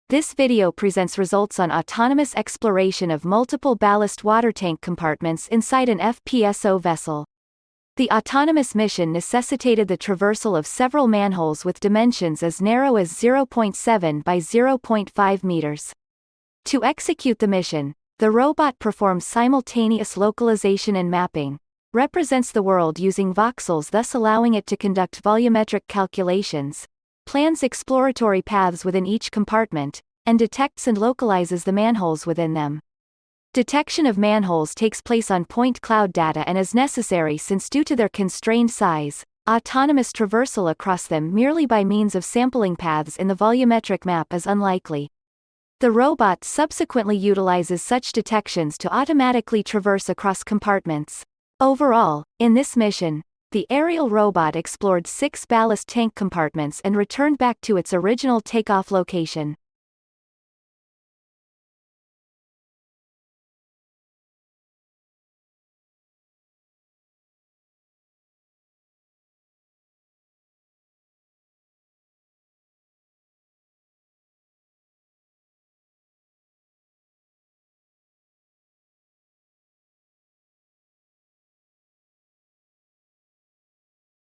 This video presents results on autonomous exploration of multiple ballast water tank compartments inside an FPSO vessel. The autonomous mission necessitated the traversal of several manholes with dimensions as narrow as 0.7 by 0.5 meters. To execute the mission, the robot performs simultaneous localization and mapping, represents the world using voxels, thus allowing it to conduct volumetric calculations, plans exploratory paths within each compartment, and detects and localizes the manholes within them. Detection of manholes takes place on point cloud data and is necessary since due to their constrained size, autonomous traversal across them merely by means of sampling paths in the volumetric map is unlikely. The robot subsequently utilizes such detections to automatically traverse across compartments. Overall, in this mission, the aerial robot explored 6 ballast tank compartments and returned back to its original takeoff location.